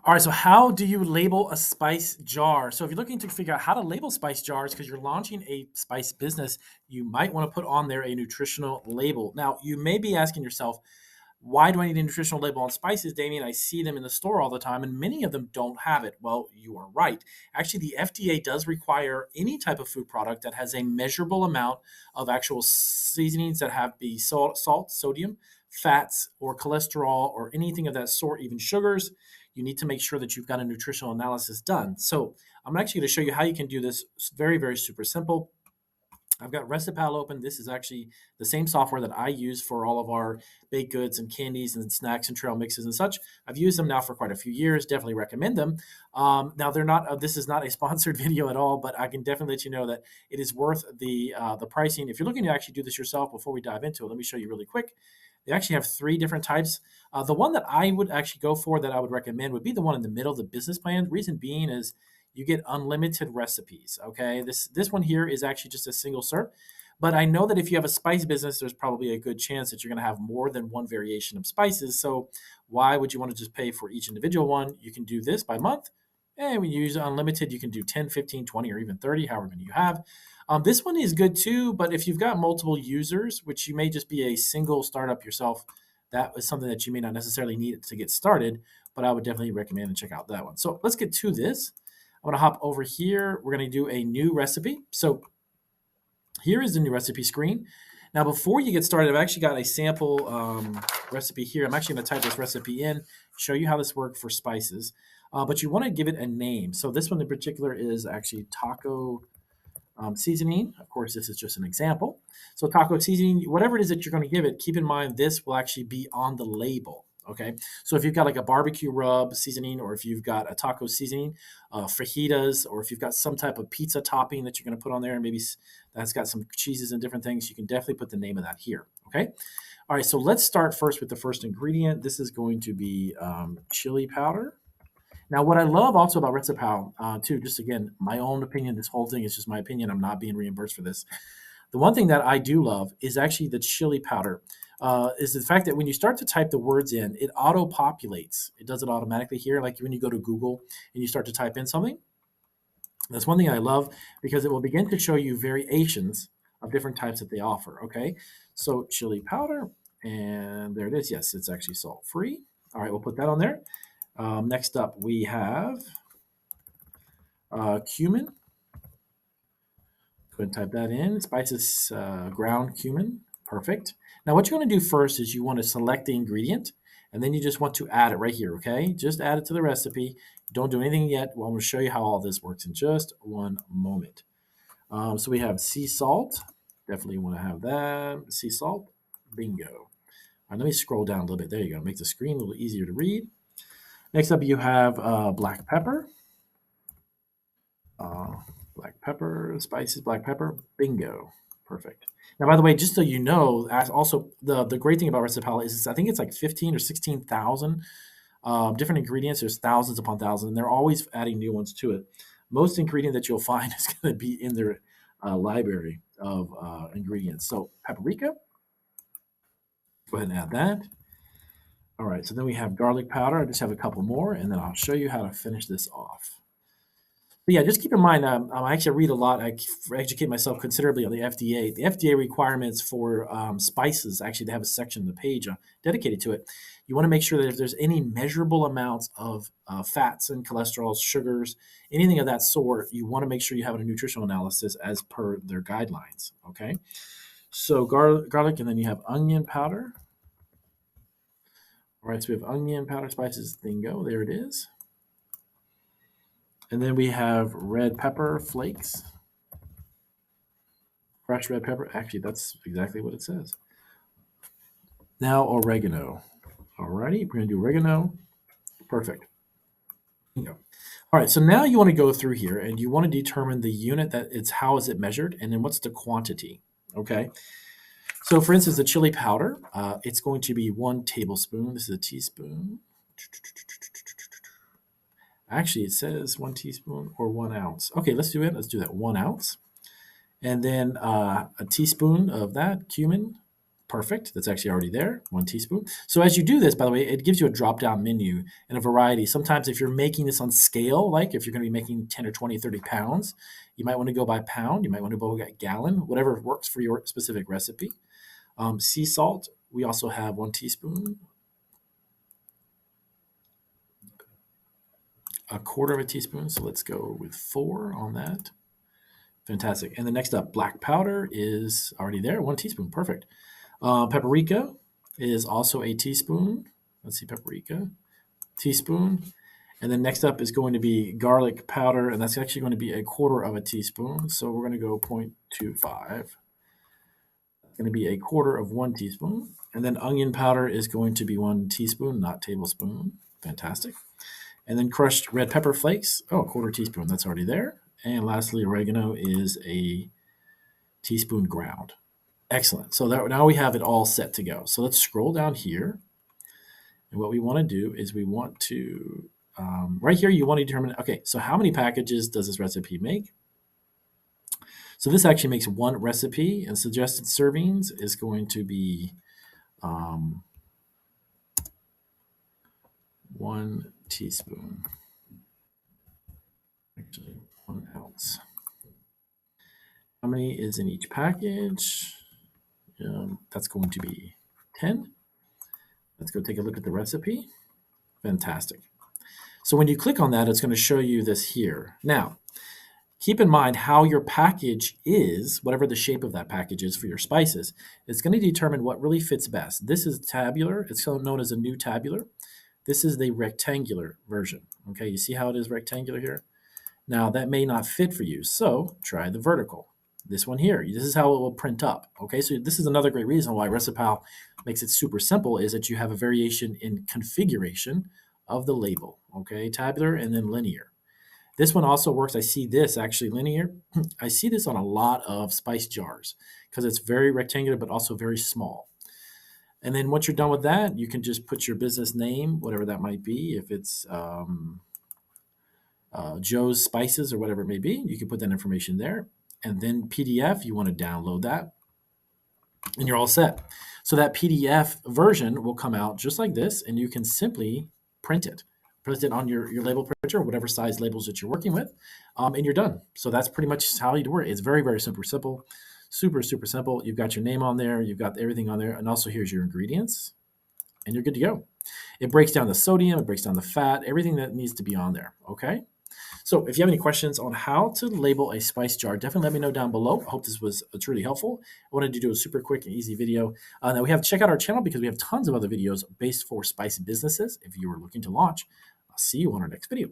All right, so how do you label a spice jar? So if you're looking to figure out how to label spice jars because you're launching a spice business, you might want to put on there a nutritional label. Now, you may be asking yourself, why do I need a nutritional label on spices, Damien? I see them in the store all the time, and many of them don't have it. Well, you are right. Actually, the FDA does require any type of food product that has a measurable amount of actual seasonings that have the salt, sodium, fats, or cholesterol, or anything of that sort, even sugars. You need to make sure that you've got a nutritional analysis done. So, I'm actually going to show you how you can do this. It's very, very super simple. I've got Recipal open. This is actually the same software that I use for all of our baked goods and candies and snacks and trail mixes and such. I've used them now for quite a few years. Definitely recommend them. Now they're not. This is not a sponsored video at all, but I can definitely let you know that it is worth the pricing. If you're looking to actually do this yourself, before we dive into it, let me show you really quick. They actually have three different types. The one that I would actually go for, that I would recommend, would be the one in the middle, the business plan. The reason being is you get unlimited recipes. Okay, this one here is actually just a single serve, but I know that if you have a spice business, there's probably a good chance that you're going to have more than one variation of spices. So why would you want to just pay for each individual one? You can do this by month, and when you use unlimited, you can do 10, 15, 20, or even 30, however many you have. This one is good too, but if you've got multiple users, which you may just be a single startup yourself, that is something that you may not necessarily need to get started, but I would definitely recommend and check out that one. So let's get to this. I'm going to hop over here. We're going to do a new recipe. So here is the new recipe screen. Now, before you get started, I've actually got a sample recipe here. I'm actually going to type this recipe in, show you how this works for spices. But you want to give it a name. So this one in particular is actually taco seasoning. Of course, this is just an example. So taco seasoning, whatever it is that you're going to give it, keep in mind this will actually be on the label. Okay, so if you've got like a barbecue rub seasoning, or if you've got a taco seasoning, fajitas, or if you've got some type of pizza topping that you're going to put on there, and maybe that's got some cheeses and different things, you can definitely put the name of that here. Okay, all right. So let's start first with the first ingredient. This is going to be chili powder. Now, what I love also about Recipal, too, just again, my own opinion, this whole thing is just my opinion. I'm not being reimbursed for this. The one thing that I do love is actually the chili powder, is the fact that when you start to type the words in, it auto populates. It does it automatically here, like when you go to Google and you start to type in something. That's one thing I love because it will begin to show you variations of different types that they offer. Okay, so chili powder, and there it is. Yes, it's actually salt free. All right, we'll put that on there. Next up, we have cumin. Go ahead and type that in. Spices, ground cumin. Perfect. Now, what you want to do first is you want to select the ingredient, and then you just want to add it right here, okay? Just add it to the recipe. Don't do anything yet. Well, I'm going to show you how all this works in just one moment. So we have sea salt. Definitely want to have that. Sea salt. Bingo. All right, let me scroll down a little bit. There you go. Make the screen a little easier to read. Next up, you have black pepper. Black pepper, spices, black pepper, bingo. Perfect. Now, by the way, just so you know, also the great thing about Recipala is I think it's like 15 or 16,000 different ingredients. There's thousands upon thousands, and they're always adding new ones to it. Most ingredient that you'll find is going to be in their library of ingredients. So paprika, go ahead and add that. All right, so then we have garlic powder. I just have a couple more, and then I'll show you how to finish this off. But yeah, just keep in mind, I actually read a lot. I educate myself considerably on the FDA. The FDA requirements for spices, actually, they have a section, the page dedicated to it. You want to make sure that if there's any measurable amounts of fats and cholesterol, sugars, anything of that sort, you want to make sure you have a nutritional analysis as per their guidelines. Okay, so garlic, and then you have onion powder. All right, so we have onion powder, spices, bingo. There it is. And then we have red pepper flakes. Fresh red pepper. Actually, that's exactly what it says. Now, oregano. Alrighty, we're going to do oregano. Perfect. Bingo. All right, so now you want to go through here and you want to determine the unit that it's how is it measured and then what's the quantity. Okay. So, for instance, the chili powder, it's going to be 1 tablespoon. This is a teaspoon. Actually, it says 1 teaspoon or 1 ounce. Okay, let's do it. Let's do that. 1 ounce. And then a teaspoon of that cumin. Perfect. That's actually already there. 1 teaspoon. So as you do this, by the way, it gives you a drop-down menu and a variety. Sometimes if you're making this on scale, like if you're going to be making 10 or 20, 30 pounds, you might want to go by pound. You might want to go by gallon, whatever works for your specific recipe. Sea salt, we also have 1 teaspoon. A quarter of a teaspoon. So let's go with 4 on that. Fantastic. And the next up, black powder is already there. 1 teaspoon. Perfect. Paprika is also a teaspoon. Let's see, paprika, teaspoon. And then next up is going to be garlic powder, and that's actually going to be a quarter of a teaspoon. So we're going to go 0.25. It's going to be a quarter of 1 teaspoon. And then onion powder is going to be 1 teaspoon, not tablespoon. Fantastic. And then crushed red pepper flakes, a quarter teaspoon. That's already there. And lastly, oregano is a teaspoon ground. Excellent. So now we have it all set to go. So let's scroll down here. And what we want to do is we want to, right here, you want to determine, okay, so how many packages does this recipe make? So this actually makes 1 recipe, and suggested servings is going to be 1 teaspoon. Actually, 1 ounce. How many is in each package? That's going to be 10. Let's go take a look at the recipe. Fantastic. So when you click on that, it's going to show you this here. Now, keep in mind how your package is, whatever the shape of that package is for your spices. It's going to determine what really fits best. This is tabular. It's known as a new tabular. This is the rectangular version. Okay, you see how it is rectangular here? Now, that may not fit for you, so try the vertical. This one here, this is how it will print up. Okay, so this is another great reason why Recipal makes it super simple, is that you have a variation in configuration of the label. Okay, tabular and then linear. This one also works. I see this actually linear. I see this on a lot of spice jars because it's very rectangular but also very small. And then once you're done with that, you can just put your business name, whatever that might be. If it's Joe's Spices or whatever it may be, you can put that information there. And then PDF, you want to download that, and you're all set. So that PDF version will come out just like this, and you can simply print it. Print it on your label printer, whatever size labels that you're working with, and you're done. So that's pretty much how you do it. It's very, very super simple. Super, super simple. You've got your name on there. You've got everything on there. And also here's your ingredients, and you're good to go. It breaks down the sodium. It breaks down the fat, everything that needs to be on there, okay? So if you have any questions on how to label a spice jar, definitely let me know down below. I hope this was truly helpful. I wanted to do a super quick and easy video. Now we have to check out our channel because we have tons of other videos based for spice businesses if you are looking to launch. I'll see you on our next video.